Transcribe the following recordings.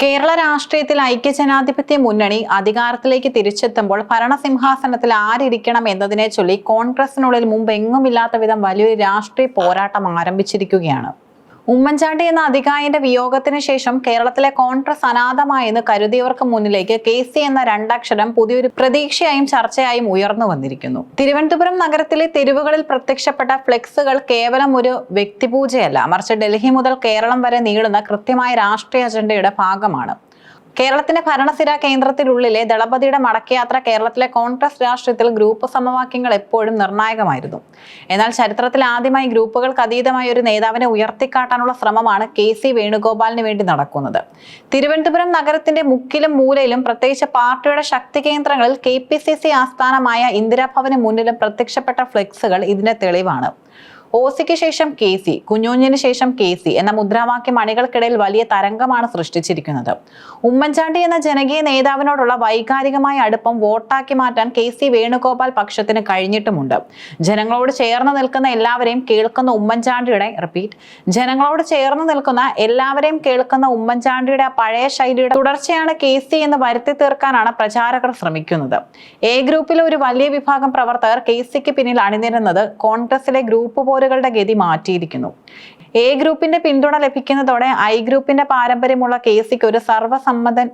കേരള രാഷ്ട്രീയത്തിൽ ഐക്യജനാധിപത്യ മുന്നണി അധികാരത്തിലേക്ക് തിരിച്ചെത്തുമ്പോൾ ഭരണസിംഹാസനത്തിൽ ആരിക്കണം എന്നതിനെ ചൊല്ലി കോൺഗ്രസിനുള്ളിൽ മുമ്പെങ്ങുമില്ലാത്ത വിധം വലിയൊരു രാഷ്ട്രീയ പോരാട്ടം ആരംഭിച്ചിരിക്കുകയാണ്. ഉമ്മൻചാണ്ടി എന്ന അതികായന്റെ വിയോഗത്തിന് ശേഷം കേരളത്തിലെ കോൺഗ്രസ് അനാഥമായെന്ന് കരുതിയവർക്ക് മുന്നിലേക്ക് KC എന്ന രണ്ടക്ഷരം പുതിയൊരു പ്രതീക്ഷയായും ചർച്ചയായും ഉയർന്നു വന്നിരിക്കുന്നു. തിരുവനന്തപുരം നഗരത്തിലെ തെരുവുകളിൽ പ്രത്യക്ഷപ്പെട്ട ഫ്ലെക്സുകൾ കേവലം ഒരു വ്യക്തിപൂജയല്ല, മറിച്ച് ഡൽഹി മുതൽ കേരളം വരെ നീളുന്ന കൃത്യമായ രാഷ്ട്രീയ അജണ്ടയുടെ ഭാഗമാണ്. കേരളത്തിന്റെ ഭരണസിര കേന്ദ്രത്തിനുള്ളിലെ ദളപതിയുടെ മടക്കയാത്ര കേരളത്തിലെ കോൺഗ്രസ് രാഷ്ട്രീയത്തിൽ ഗ്രൂപ്പ് സമവാക്യങ്ങൾ എപ്പോഴും നിർണായകമായിരുന്നു. എന്നാൽ ചരിത്രത്തിൽ ആദ്യമായി ഗ്രൂപ്പുകൾക്ക് അതീതമായ ഒരു നേതാവിനെ ഉയർത്തിക്കാട്ടാനുള്ള ശ്രമമാണ് KC വേണുഗോപാലിന് വേണ്ടി നടക്കുന്നത്. തിരുവനന്തപുരം നഗരത്തിന്റെ മുക്കിലും മൂലയിലും, പ്രത്യേകിച്ച് പാർട്ടിയുടെ ശക്തി കേന്ദ്രങ്ങളിൽ KPCC ആസ്ഥാനമായ ഇന്ദിരാഭവന് മുന്നിലും പ്രത്യക്ഷപ്പെട്ട ഫ്ലെക്സുകൾ ഇതിന്റെ തെളിവാണ്. OCക്ക് ശേഷം KC, കുഞ്ഞുഞ്ഞിന് ശേഷം KC എന്ന മുദ്രാവാക്യം അണികൾക്കിടയിൽ വലിയ തരംഗമാണ് സൃഷ്ടിച്ചിരിക്കുന്നത്. ഉമ്മൻചാണ്ടി എന്ന ജനകീയ നേതാവിനോടുള്ള വൈകാരികമായ അടുപ്പം വോട്ടാക്കി മാറ്റാൻ KC വേണുഗോപാൽ പക്ഷത്തിന് കഴിഞ്ഞിട്ടുമുണ്ട്. ജനങ്ങളോട് ചേർന്ന് നിൽക്കുന്ന എല്ലാവരെയും കേൾക്കുന്ന ഉമ്മൻചാണ്ടിയുടെ പഴയ ശൈലിയുടെ തുടർച്ചയാണ് KC എന്ന് വരുത്തി തീർക്കാനാണ് പ്രചാരകർ ശ്രമിക്കുന്നത്. A ഗ്രൂപ്പിലെ ഒരു വലിയ വിഭാഗം പ്രവർത്തകർ KCക്ക് പിന്നിൽ അണിനിരുന്നത് കോൺഗ്രസിലെ ഗ്രൂപ്പ് കളുടെ ഗതി മാറ്റിയിരിക്കുന്നു. A ഗ്രൂപ്പിന്റെ പിന്തുണ ലഭിക്കുന്നതോടെ I ഗ്രൂപ്പിന്റെ പാരമ്പര്യമുള്ള KCക്ക് ഒരു സർവ്വസമ്മതൻ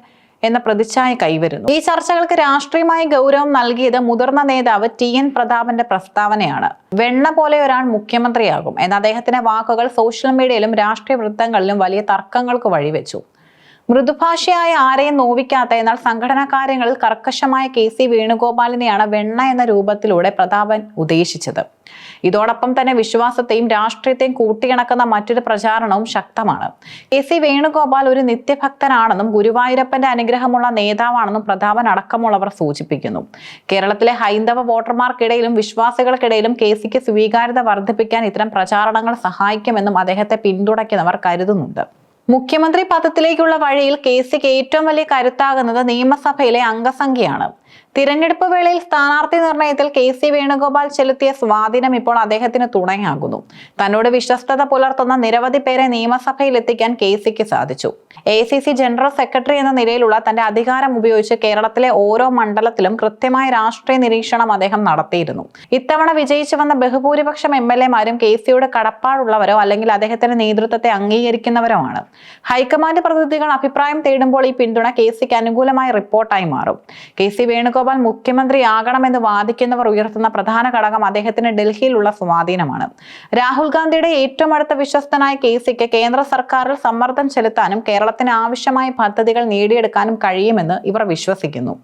എന്ന പ്രതിച്ഛായ കൈവരുന്നു. ഈ ചർച്ചകൾക്ക് രാഷ്ട്രീയമായി ഗൗരവം നൽകിയത് മുതിർന്ന നേതാവ് TN പ്രതാപന്റെ പ്രസ്താവനയാണ്. വെണ്ണ പോലെ ഒരാൾ മുഖ്യമന്ത്രിയാകും എന്ന അദ്ദേഹത്തിന്റെ വാക്കുകൾ സോഷ്യൽ മീഡിയയിലും രാഷ്ട്രീയ വൃത്തങ്ങളിലും വലിയ തർക്കങ്ങൾക്ക് വഴിവെച്ചു. മൃദുഭാഷയായ ആരെയും നോവിക്കാത്ത എന്നാൽ സംഘടനാ കാര്യങ്ങളിൽ കർക്കശമായ KC വേണുഗോപാലിനെയാണ് വെണ്ണ എന്ന രൂപത്തിലൂടെ പ്രതാപൻ ഉദ്ദേശിച്ചത്. ഇതോടൊപ്പം തന്നെ വിശ്വാസത്തെയും രാഷ്ട്രീയത്തെയും കൂട്ടിയിണക്കുന്ന മറ്റൊരു പ്രചാരണവും ശക്തമാണ്. KC വേണുഗോപാൽ ഒരു നിത്യഭക്തനാണെന്നും ഗുരുവായൂരപ്പന്റെ അനുഗ്രഹമുള്ള നേതാവാണെന്നും പ്രതാപൻ അടക്കമുള്ളവർ സൂചിപ്പിക്കുന്നു. കേരളത്തിലെ ഹൈന്ദവ വോട്ടർമാർക്കിടയിലും വിശ്വാസികൾക്കിടയിലും KCക്ക് സ്വീകാര്യത വർദ്ധിപ്പിക്കാൻ ഇത്തരം പ്രചാരണങ്ങൾ സഹായിക്കുമെന്നും അദ്ദേഹത്തെ പിന്തുണയ്ക്കുന്നവർ കരുതുന്നുണ്ട്. മുഖ്യമന്ത്രി പദത്തിലേക്കുള്ള വഴിയിൽ KCക്ക് ഏറ്റവും വലിയ കരുത്താകുന്നത് നിയമസഭയിലെ അംഗസംഖ്യയാണ്. തിരഞ്ഞെടുപ്പ് വേളയിൽ സ്ഥാനാർത്ഥി നിർണയത്തിൽ KC വേണുഗോപാൽ ചെലുത്തിയ സ്വാധീനം ഇപ്പോൾ അദ്ദേഹത്തിന് തുണയാകുന്നു. തന്നോട് വിശ്വസ്തത പുലർത്തുന്ന നിരവധി പേരെ നിയമസഭയിൽ എത്തിക്കാൻ KCക്ക് സാധിച്ചു. ACC ജനറൽ സെക്രട്ടറി എന്ന നിലയിലുള്ള തന്റെ അധികാരം ഉപയോഗിച്ച് കേരളത്തിലെ ഓരോ മണ്ഡലത്തിലും കൃത്യമായ രാഷ്ട്രീയ നിരീക്ഷണം അദ്ദേഹം നടത്തിയിരുന്നു. ഇത്തവണ വിജയിച്ചു വന്ന ബഹുഭൂരിപക്ഷം MLA-മാരും KCയോട് കടപ്പാടുള്ളവരോ അല്ലെങ്കിൽ അദ്ദേഹത്തിന്റെ നേതൃത്വത്തെ അംഗീകരിക്കുന്നവരോ ആണ്. ഹൈക്കമാൻഡ് പ്രതിനിധികൾ അഭിപ്രായം തേടുമ്പോൾ ഈ പിന്തുണ KCക്ക് അനുകൂലമായ റിപ്പോർട്ടായി മാറും. KC വേണുഗോപാൽ മുഖ്യമന്ത്രിയാകണമെന്ന് വാദിക്കുന്നവർ ഉയർത്തുന്ന പ്രധാന ഘടകം അദ്ദേഹത്തിന് ഡൽഹിയിലുള്ള സ്വാധീനമാണ്. രാഹുൽ ഗാന്ധിയുടെ ഏറ്റവും അടുത്ത വിശ്വസ്തനായ KCക്ക് കേന്ദ്ര സർക്കാരിൽ സമ്മർദ്ദം ചെലുത്താനും കേരളത്തിന് ആവശ്യമായ പദ്ധതികൾ നേടിയെടുക്കാനും കഴിയുമെന്ന് ഇവർ വിശ്വസിക്കുന്നു.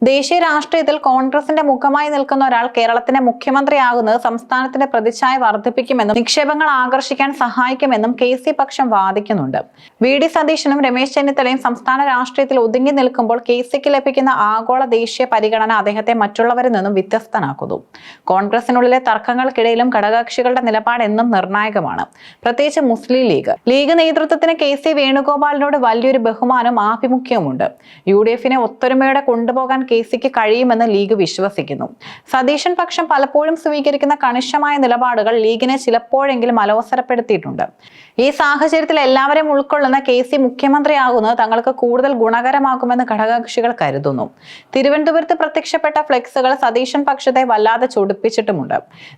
ദേശീയ രാഷ്ട്രീയത്തിൽ കോൺഗ്രസിന്റെ മുഖമായി നിൽക്കുന്ന ഒരാൾ കേരളത്തിന്റെ മുഖ്യമന്ത്രിയാകുന്നത് സംസ്ഥാനത്തിന്റെ പ്രതിച്ഛായ വർദ്ധിപ്പിക്കുമെന്നും നിക്ഷേപങ്ങൾ ആകർഷിക്കാൻ സഹായിക്കുമെന്നും KC പക്ഷം വാദിക്കുന്നുണ്ട്. VD സതീശനും രമേശ് ചെന്നിത്തലയും സംസ്ഥാന രാഷ്ട്രീയത്തിൽ ഒതുങ്ങി നിൽക്കുമ്പോൾ KCക്ക് ലഭിക്കുന്ന ആഗോള ദേശീയ പരിഗണന അദ്ദേഹത്തെ മറ്റുള്ളവരിൽ നിന്നും വ്യത്യസ്തനാക്കുന്നു. കോൺഗ്രസിനുള്ളിലെ തർക്കങ്ങൾക്കിടയിലും ഘടകകക്ഷികളുടെ നിലപാട് എന്നും നിർണായകമാണ്. പ്രത്യേകിച്ച് മുസ്ലിം ലീഗ് നേതൃത്വത്തിന് KC വേണുഗോപാലിനോട് വലിയൊരു ബഹുമാനവും ആഭിമുഖ്യവുമുണ്ട്. UDF-നെ ഒത്തൊരുമയോടെ കൊണ്ടുപോകാൻ KCക്ക് കഴിയുമെന്ന് ലീഗ് വിശ്വസിക്കുന്നു. സതീശൻ പക്ഷം പലപ്പോഴും സ്വീകരിക്കുന്ന കണിശമായ നിലപാടുകൾ ലീഗിനെ ചിലപ്പോഴെങ്കിലും അലോസരപ്പെടുത്തിയിട്ടുണ്ട്. ഈ സാഹചര്യത്തിൽ എല്ലാവരെയും ഉൾക്കൊള്ളുന്ന KC മുഖ്യമന്ത്രിയാകുന്നത് തങ്ങൾക്ക് കൂടുതൽ ഗുണകരമാകുമെന്ന് ഘടകകക്ഷികൾ കരുതുന്നു. തിരുവനന്തപുരത്ത് പ്രത്യക്ഷപ്പെട്ട ഫ്ലെക്സുകൾ സതീശൻ പക്ഷത്തെ വല്ലാതെ ചൊടിപ്പിച്ചിട്ടുമുണ്ട്.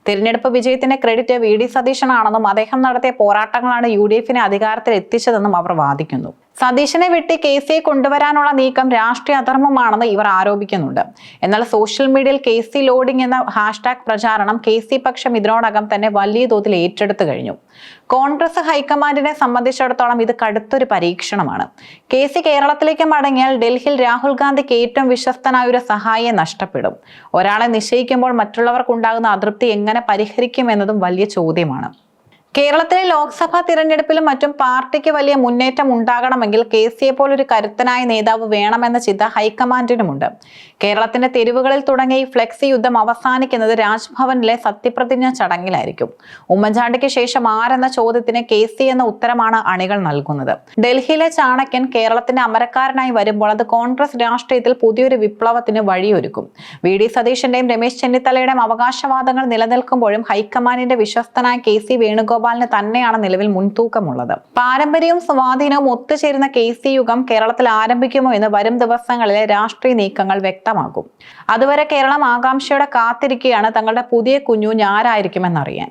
തിരഞ്ഞെടുപ്പ് വിജയത്തിന്റെ ക്രെഡിറ്റ് VD സതീശനാണെന്നും അദ്ദേഹം നടത്തിയ പോരാട്ടങ്ങളാണ് UDF-നെ അധികാരത്തിൽ എത്തിച്ചതെന്നും അവർ വാദിക്കുന്നു. സതീശനെ വെട്ടി KCയെ കൊണ്ടുവരാനുള്ള നീക്കം രാഷ്ട്രീയ അധർമ്മമാണെന്ന് ഇവർ ആരോപിക്കുന്നുണ്ട്. എന്നാൽ സോഷ്യൽ മീഡിയയിൽ KC ലോഡിംഗ് എന്ന ഹാഷ്ടാഗ് പ്രചാരണം KC പക്ഷം ഇതിനോടകം തന്നെ വലിയ തോതിൽ ഏറ്റെടുത്തു കഴിഞ്ഞു. കോൺഗ്രസ് ഹൈക്കമാൻഡിനെ സംബന്ധിച്ചിടത്തോളം ഇത് കടുത്തൊരു പരീക്ഷണമാണ്. KC കേരളത്തിലേക്ക് മടങ്ങിയാൽ ഡൽഹിയിൽ രാഹുൽ ഗാന്ധിക്ക് ഏറ്റവും വിശ്വസ്തനായ ഒരു സഹായിയെ നഷ്ടപ്പെടും. ഒരാളെ നിശ്ചയിക്കുമ്പോൾ മറ്റുള്ളവർക്കുണ്ടാകുന്ന അതൃപ്തി എങ്ങനെ പരിഹരിക്കുമെന്നതും വലിയ ചോദ്യമാണ്. കേരളത്തിലെ ലോക്സഭാ തിരഞ്ഞെടുപ്പിലും മറ്റും പാർട്ടിക്ക് വലിയ മുന്നേറ്റം ഉണ്ടാകണമെങ്കിൽ KCയെ പോലൊരു കരുത്തനായ നേതാവ് വേണമെന്ന ചിന്ത ഹൈക്കമാൻഡിനുമുണ്ട്. കേരളത്തിന്റെ തെരുവുകളിൽ തുടങ്ങിയ ഈ ഫ്ലെക്സി യുദ്ധം അവസാനിക്കുന്നത് രാജ്ഭവനിലെ സത്യപ്രതിജ്ഞ ചടങ്ങിലായിരിക്കും. ഉമ്മൻചാണ്ടിക്ക് ശേഷം ആരെന്ന ചോദ്യത്തിന് KC എന്ന ഉത്തരമാണ് അണികൾ നൽകുന്നത്. ഡൽഹിയിലെ ചാണക്യൻ കേരളത്തിന്റെ അമരക്കാരനായി വരുമ്പോൾ അത് കോൺഗ്രസ് രാഷ്ട്രീയത്തിൽ പുതിയൊരു വിപ്ലവത്തിന് വഴിയൊരുക്കും. VD സതീശന്റെയും രമേശ് ചെന്നിത്തലയുടെയും അവകാശവാദങ്ങൾ നിലനിൽക്കുമ്പോഴും ഹൈക്കമാൻഡിന്റെ വിശ്വസ്തനായ KC വേണുഗോപാൽ വേണുഗോപാലിന് തന്നെയാണ് നിലവിൽ മുൻതൂക്കമുള്ളത്. പാരമ്പര്യവും സ്വാധീനവും ഒത്തുചേരുന്ന KC യുഗം കേരളത്തിൽ ആരംഭിക്കുമോ എന്ന് വരും ദിവസങ്ങളിലെ രാഷ്ട്രീയ നീക്കങ്ങൾ വ്യക്തമാകും. അതുവരെ കേരളം ആകാംക്ഷയോടെ കാത്തിരിക്കുകയാണ് തങ്ങളുടെ പുതിയ കുഞ്ഞു ആരായിരിക്കുമെന്നറിയാൻ.